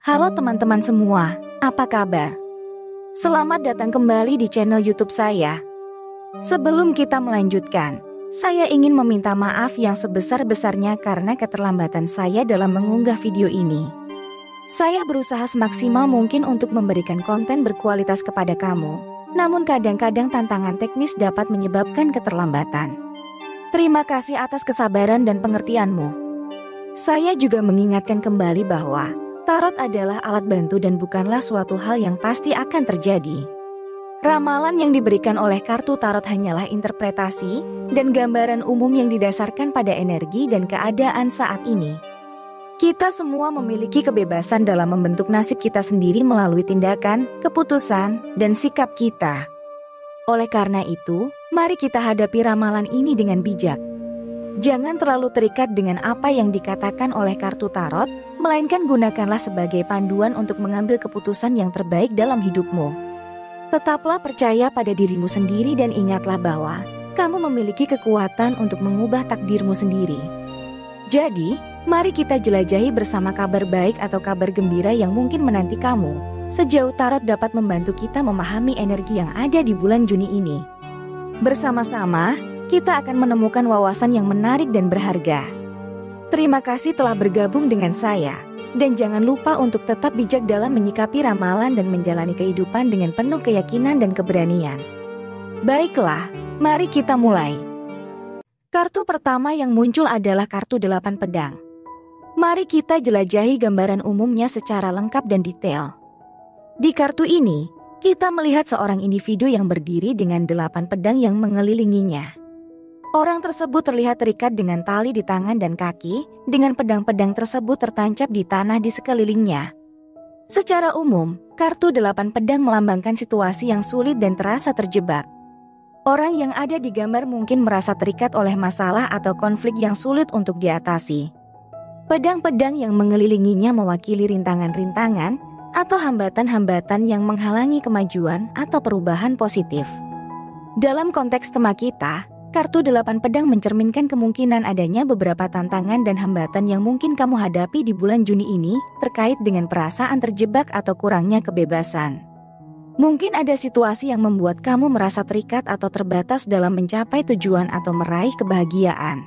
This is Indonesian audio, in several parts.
Halo teman-teman semua, apa kabar? Selamat datang kembali di channel YouTube saya. Sebelum kita melanjutkan, saya ingin meminta maaf yang sebesar-besarnya karena keterlambatan saya dalam mengunggah video ini. Saya berusaha semaksimal mungkin untuk memberikan konten berkualitas kepada kamu, namun kadang-kadang tantangan teknis dapat menyebabkan keterlambatan. Terima kasih atas kesabaran dan pengertianmu. Saya juga mengingatkan kembali bahwa tarot adalah alat bantu dan bukanlah suatu hal yang pasti akan terjadi. Ramalan yang diberikan oleh kartu tarot hanyalah interpretasi dan gambaran umum yang didasarkan pada energi dan keadaan saat ini. Kita semua memiliki kebebasan dalam membentuk nasib kita sendiri melalui tindakan, keputusan, dan sikap kita. Oleh karena itu, mari kita hadapi ramalan ini dengan bijak. Jangan terlalu terikat dengan apa yang dikatakan oleh kartu tarot, melainkan gunakanlah sebagai panduan untuk mengambil keputusan yang terbaik dalam hidupmu. Tetaplah percaya pada dirimu sendiri dan ingatlah bahwa kamu memiliki kekuatan untuk mengubah takdirmu sendiri. Jadi, mari kita jelajahi bersama kabar baik atau kabar gembira yang mungkin menanti kamu. Sejauh tarot dapat membantu kita memahami energi yang ada di bulan Juni ini. Bersama-sama, kita akan menemukan wawasan yang menarik dan berharga. Terima kasih telah bergabung dengan saya, dan jangan lupa untuk tetap bijak dalam menyikapi ramalan dan menjalani kehidupan dengan penuh keyakinan dan keberanian. Baiklah, mari kita mulai. Kartu pertama yang muncul adalah kartu 8 pedang. Mari kita jelajahi gambaran umumnya secara lengkap dan detail. Di kartu ini, kita melihat seorang individu yang berdiri dengan 8 pedang yang mengelilinginya. Orang tersebut terlihat terikat dengan tali di tangan dan kaki, dengan pedang-pedang tersebut tertancap di tanah di sekelilingnya. Secara umum, kartu 8 pedang melambangkan situasi yang sulit dan terasa terjebak. Orang yang ada di gambar mungkin merasa terikat oleh masalah atau konflik yang sulit untuk diatasi. Pedang-pedang yang mengelilinginya mewakili rintangan-rintangan atau hambatan-hambatan yang menghalangi kemajuan atau perubahan positif. Dalam konteks tema kita, kartu 8 pedang mencerminkan kemungkinan adanya beberapa tantangan dan hambatan yang mungkin kamu hadapi di bulan Juni ini terkait dengan perasaan terjebak atau kurangnya kebebasan. Mungkin ada situasi yang membuat kamu merasa terikat atau terbatas dalam mencapai tujuan atau meraih kebahagiaan.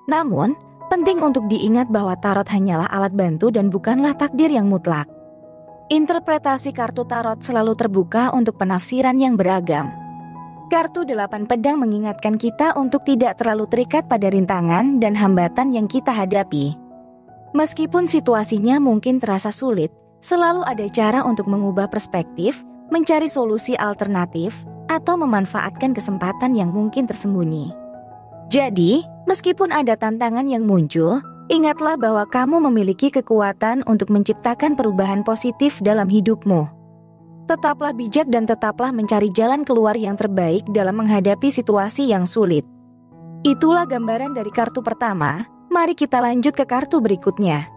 Namun, penting untuk diingat bahwa tarot hanyalah alat bantu dan bukanlah takdir yang mutlak. Interpretasi kartu tarot selalu terbuka untuk penafsiran yang beragam. Kartu 8 pedang mengingatkan kita untuk tidak terlalu terikat pada rintangan dan hambatan yang kita hadapi. Meskipun situasinya mungkin terasa sulit, selalu ada cara untuk mengubah perspektif, mencari solusi alternatif, atau memanfaatkan kesempatan yang mungkin tersembunyi. Jadi, meskipun ada tantangan yang muncul, ingatlah bahwa kamu memiliki kekuatan untuk menciptakan perubahan positif dalam hidupmu. Tetaplah bijak dan tetaplah mencari jalan keluar yang terbaik dalam menghadapi situasi yang sulit. Itulah gambaran dari kartu pertama. Mari kita lanjut ke kartu berikutnya.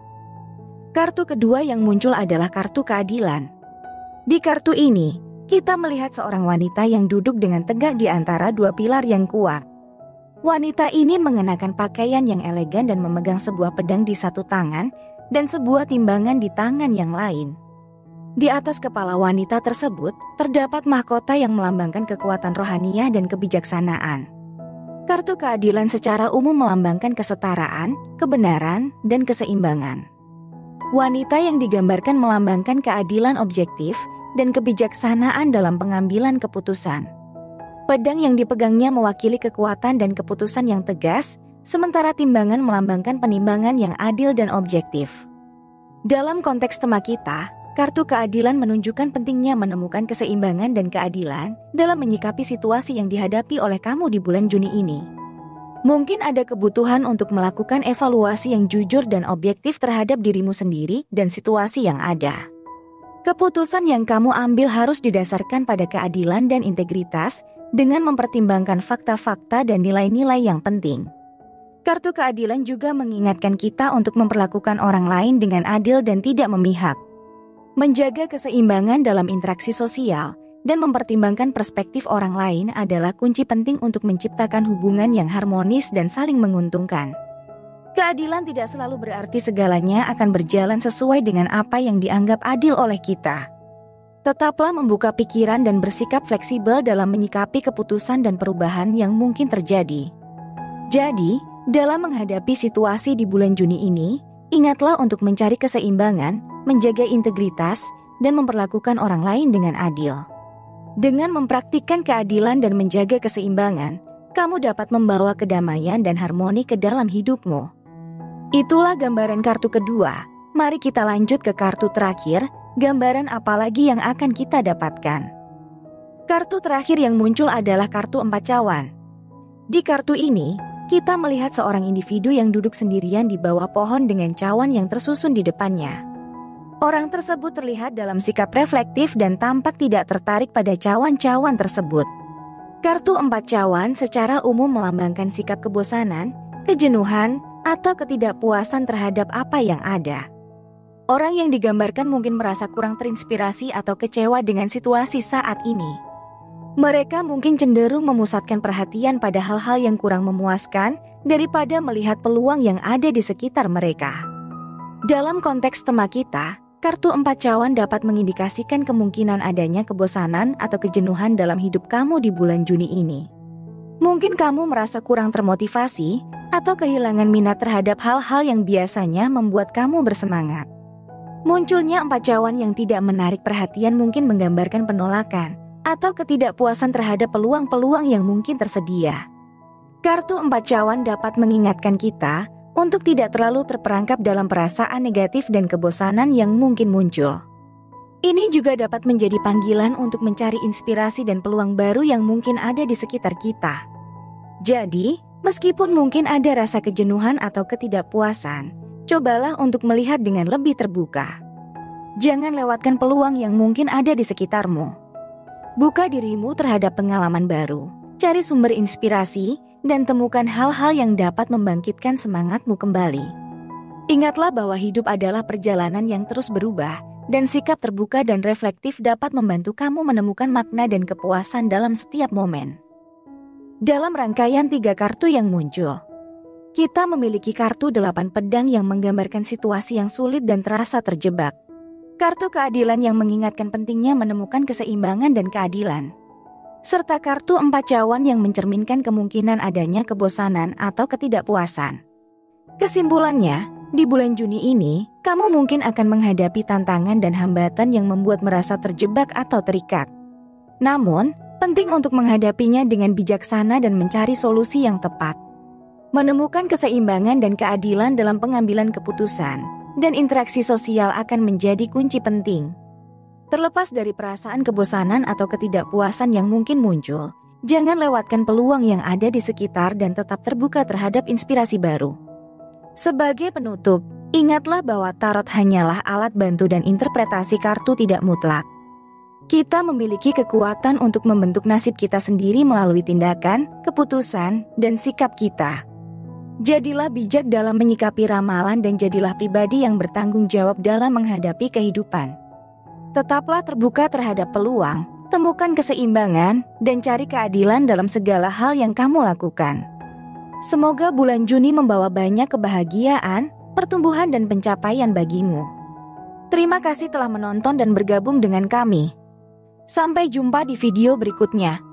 Kartu kedua yang muncul adalah kartu keadilan. Di kartu ini, kita melihat seorang wanita yang duduk dengan tegak di antara dua pilar yang kuat. Wanita ini mengenakan pakaian yang elegan dan memegang sebuah pedang di satu tangan dan sebuah timbangan di tangan yang lain. Di atas kepala wanita tersebut, terdapat mahkota yang melambangkan kekuatan rohaniah dan kebijaksanaan. Kartu keadilan secara umum melambangkan kesetaraan, kebenaran, dan keseimbangan. Wanita yang digambarkan melambangkan keadilan objektif dan kebijaksanaan dalam pengambilan keputusan. Pedang yang dipegangnya mewakili kekuatan dan keputusan yang tegas, sementara timbangan melambangkan penimbangan yang adil dan objektif. Dalam konteks tema kita, kartu keadilan menunjukkan pentingnya menemukan keseimbangan dan keadilan dalam menyikapi situasi yang dihadapi oleh kamu di bulan Juni ini. Mungkin ada kebutuhan untuk melakukan evaluasi yang jujur dan objektif terhadap dirimu sendiri dan situasi yang ada. Keputusan yang kamu ambil harus didasarkan pada keadilan dan integritas dengan mempertimbangkan fakta-fakta dan nilai-nilai yang penting. Kartu keadilan juga mengingatkan kita untuk memperlakukan orang lain dengan adil dan tidak memihak. Menjaga keseimbangan dalam interaksi sosial dan mempertimbangkan perspektif orang lain adalah kunci penting untuk menciptakan hubungan yang harmonis dan saling menguntungkan. Keadilan tidak selalu berarti segalanya akan berjalan sesuai dengan apa yang dianggap adil oleh kita. Tetaplah membuka pikiran dan bersikap fleksibel dalam menyikapi keputusan dan perubahan yang mungkin terjadi. Jadi, dalam menghadapi situasi di bulan Juni ini, ingatlah untuk mencari keseimbangan, menjaga integritas, dan memperlakukan orang lain dengan adil. Dengan mempraktikkan keadilan dan menjaga keseimbangan, kamu dapat membawa kedamaian dan harmoni ke dalam hidupmu. Itulah gambaran kartu kedua. Mari kita lanjut ke kartu terakhir, gambaran apa lagi yang akan kita dapatkan. Kartu terakhir yang muncul adalah kartu 4 cawan. Di kartu ini, kita melihat seorang individu yang duduk sendirian di bawah pohon dengan cawan yang tersusun di depannya. Orang tersebut terlihat dalam sikap reflektif dan tampak tidak tertarik pada cawan-cawan tersebut. Kartu 4 cawan secara umum melambangkan sikap kebosanan, kejenuhan, atau ketidakpuasan terhadap apa yang ada. Orang yang digambarkan mungkin merasa kurang terinspirasi atau kecewa dengan situasi saat ini. Mereka mungkin cenderung memusatkan perhatian pada hal-hal yang kurang memuaskan daripada melihat peluang yang ada di sekitar mereka. Dalam konteks tema kita, kartu 4 cawan dapat mengindikasikan kemungkinan adanya kebosanan atau kejenuhan dalam hidup kamu di bulan Juni ini. Mungkin kamu merasa kurang termotivasi atau kehilangan minat terhadap hal-hal yang biasanya membuat kamu bersemangat. Munculnya 4 cawan yang tidak menarik perhatian mungkin menggambarkan penolakan atau ketidakpuasan terhadap peluang-peluang yang mungkin tersedia. Kartu 4 cawan dapat mengingatkan kita untuk tidak terlalu terperangkap dalam perasaan negatif dan kebosanan yang mungkin muncul. Ini juga dapat menjadi panggilan untuk mencari inspirasi dan peluang baru yang mungkin ada di sekitar kita. Jadi, meskipun mungkin ada rasa kejenuhan atau ketidakpuasan, cobalah untuk melihat dengan lebih terbuka. Jangan lewatkan peluang yang mungkin ada di sekitarmu. Buka dirimu terhadap pengalaman baru, cari sumber inspirasi, dan temukan hal-hal yang dapat membangkitkan semangatmu kembali. Ingatlah bahwa hidup adalah perjalanan yang terus berubah, dan sikap terbuka dan reflektif dapat membantu kamu menemukan makna dan kepuasan dalam setiap momen. Dalam rangkaian 3 kartu yang muncul, kita memiliki kartu 8 pedang yang menggambarkan situasi yang sulit dan terasa terjebak. Kartu keadilan yang mengingatkan pentingnya menemukan keseimbangan dan keadilan. Serta kartu 4 cawan yang mencerminkan kemungkinan adanya kebosanan atau ketidakpuasan. Kesimpulannya, di bulan Juni ini, kamu mungkin akan menghadapi tantangan dan hambatan yang membuat merasa terjebak atau terikat. Namun, penting untuk menghadapinya dengan bijaksana dan mencari solusi yang tepat. Menemukan keseimbangan dan keadilan dalam pengambilan keputusan dan interaksi sosial akan menjadi kunci penting. Terlepas dari perasaan kebosanan atau ketidakpuasan yang mungkin muncul, jangan lewatkan peluang yang ada di sekitar dan tetap terbuka terhadap inspirasi baru. Sebagai penutup, ingatlah bahwa tarot hanyalah alat bantu dan interpretasi kartu tidak mutlak. Kita memiliki kekuatan untuk membentuk nasib kita sendiri melalui tindakan, keputusan, dan sikap kita. Jadilah bijak dalam menyikapi ramalan dan jadilah pribadi yang bertanggung jawab dalam menghadapi kehidupan. Tetaplah terbuka terhadap peluang, temukan keseimbangan, dan cari keadilan dalam segala hal yang kamu lakukan. Semoga bulan Juni membawa banyak kebahagiaan, pertumbuhan, dan pencapaian bagimu. Terima kasih telah menonton dan bergabung dengan kami. Sampai jumpa di video berikutnya.